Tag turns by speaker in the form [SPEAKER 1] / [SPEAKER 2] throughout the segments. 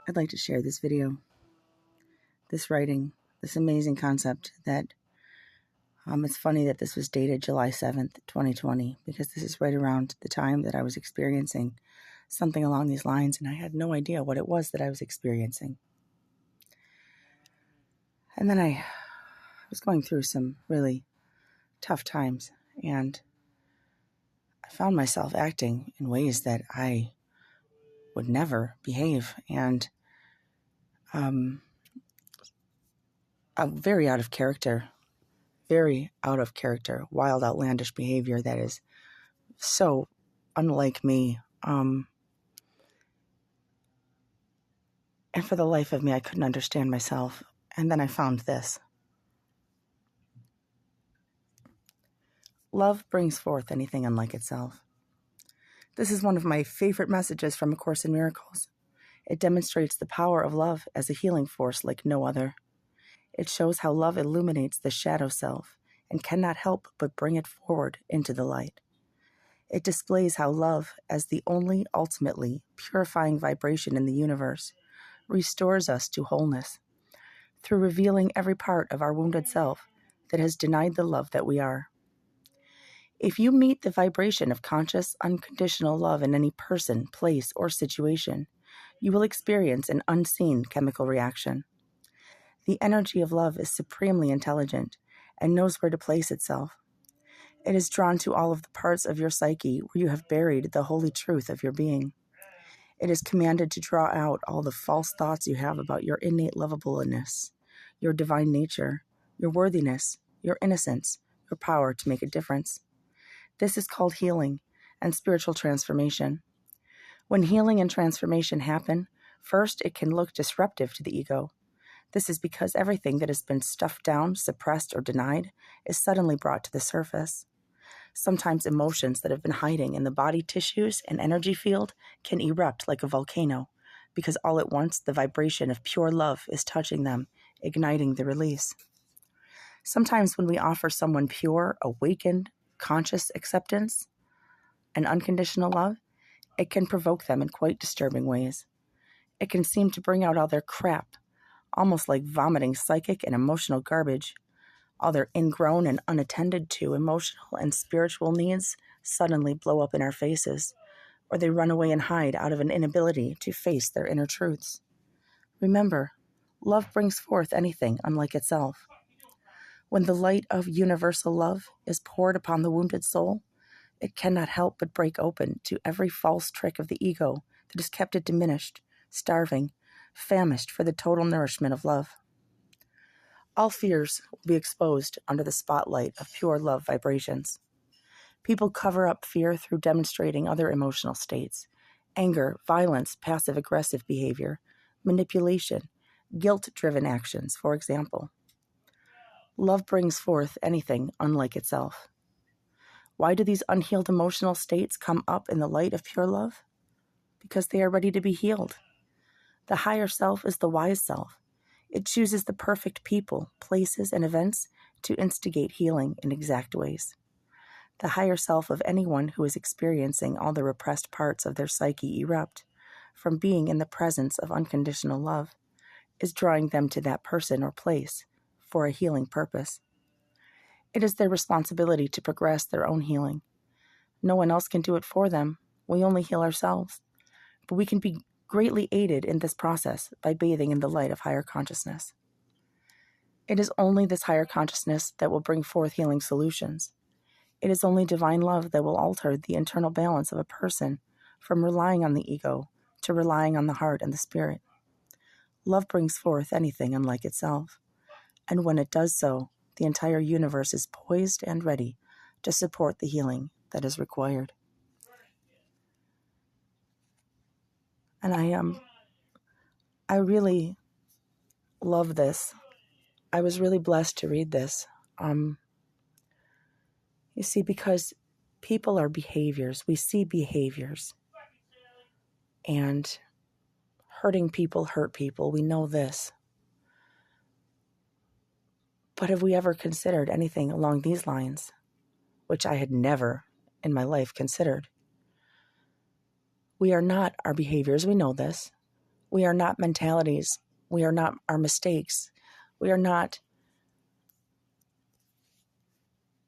[SPEAKER 1] I'd like to share this video, this writing, this amazing concept that it's funny that this was dated July 7th, 2020, because this is right around the time that I was experiencing something along these lines, and I had no idea what it was that I was experiencing. And then I was going through some really tough times, and I found myself acting in ways that I would never behave, and very out of character, wild, outlandish behavior that is so unlike me. And for the life of me, I couldn't understand myself. And then I found this. Love brings forth anything unlike itself. This is one of my favorite messages from A Course in Miracles. It demonstrates the power of love as a healing force like no other. It shows how love illuminates the shadow self and cannot help but bring it forward into the light. It displays how love, as the only ultimately purifying vibration in the universe, restores us to wholeness through revealing every part of our wounded self that has denied the love that we are. If you meet the vibration of conscious, unconditional love in any person, place, or situation, you will experience an unseen chemical reaction. The energy of love is supremely intelligent and knows where to place itself. It is drawn to all of the parts of your psyche where you have buried the holy truth of your being. It is commanded to draw out all the false thoughts you have about your innate lovableness, your divine nature, your worthiness, your innocence, your power to make a difference. This is called healing and spiritual transformation. When healing and transformation happen, first it can look disruptive to the ego. This is because everything that has been stuffed down, suppressed, or denied is suddenly brought to the surface. Sometimes emotions that have been hiding in the body tissues and energy field can erupt like a volcano, because all at once the vibration of pure love is touching them, igniting the release. Sometimes when we offer someone pure, awakened, conscious acceptance and unconditional love, it can provoke them in quite disturbing ways. It can seem to bring out all their crap, almost like vomiting psychic and emotional garbage. All their ingrown and unattended to emotional and spiritual needs suddenly blow up in our faces, or they run away and hide out of an inability to face their inner truths. Remember, love brings forth anything unlike itself. When the light of universal love is poured upon the wounded soul, it cannot help but break open to every false trick of the ego that has kept it diminished, starving, famished for the total nourishment of love. All fears will be exposed under the spotlight of pure love vibrations. People cover up fear through demonstrating other emotional states: anger, violence, passive-aggressive behavior, manipulation, guilt-driven actions, for example. Love brings forth anything unlike itself. Why do these unhealed emotional states come up in the light of pure love? Because they are ready to be healed. The higher self is the wise self. It chooses the perfect people, places, and events to instigate healing in exact ways. The higher self of anyone who is experiencing all the repressed parts of their psyche erupt from being in the presence of unconditional love is drawing them to that person or place for a healing purpose. It is their responsibility to progress their own healing. No one else can do it for them. We only heal ourselves. But we can be greatly aided in this process by bathing in the light of higher consciousness. It is only this higher consciousness that will bring forth healing solutions. It is only divine love that will alter the internal balance of a person from relying on the ego to relying on the heart and the spirit. Love brings forth anything unlike itself. And when it does so, the entire universe is poised and ready to support the healing that is required. And I really love this. I was really blessed to read this. You see, because people are behaviors. We see behaviors. And hurting people hurt people. We know this. But have we ever considered anything along these lines, which I had never in my life considered? We are not our behaviors. We know this. We are not mentalities. We are not our mistakes. We are not,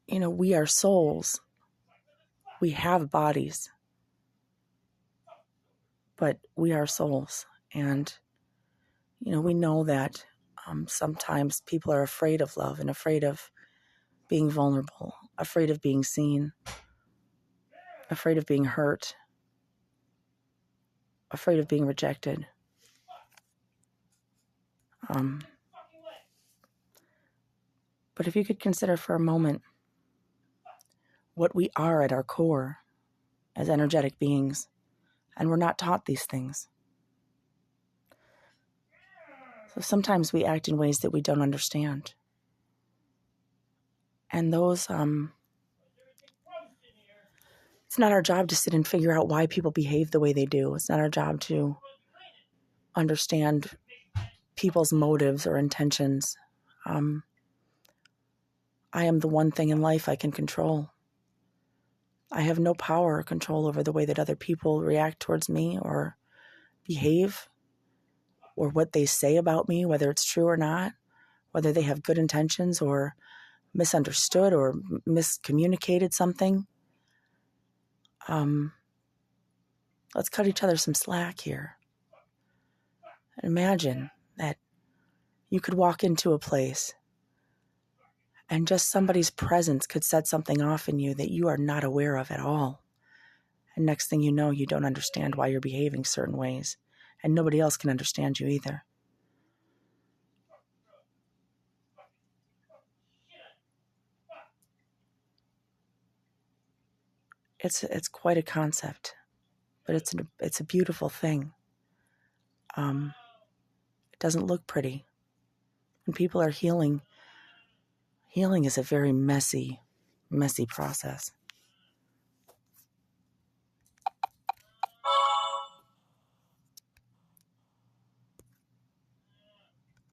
[SPEAKER 1] we are souls. We have bodies, but we are souls. And, we know that sometimes people are afraid of love and afraid of being vulnerable, afraid of being seen, afraid of being hurt, afraid of being rejected. But if you could consider for a moment what we are at our core as energetic beings, and we're not taught these things. So sometimes we act in ways that we don't understand. And those, it's not our job to sit and figure out why people behave the way they do. It's not our job to understand people's motives or intentions. I am the one thing in life I can control. I have no power or control over the way that other people react towards me or behave, or what they say about me, whether it's true or not, whether they have good intentions or misunderstood or miscommunicated something. Let's cut each other some slack here. And imagine that you could walk into a place and just somebody's presence could set something off in you that you are not aware of at all. And next thing you know, you don't understand why you're behaving certain ways, and nobody else can understand you either. It's quite a concept, but it's a beautiful thing. It doesn't look pretty. When people are healing is a very messy process.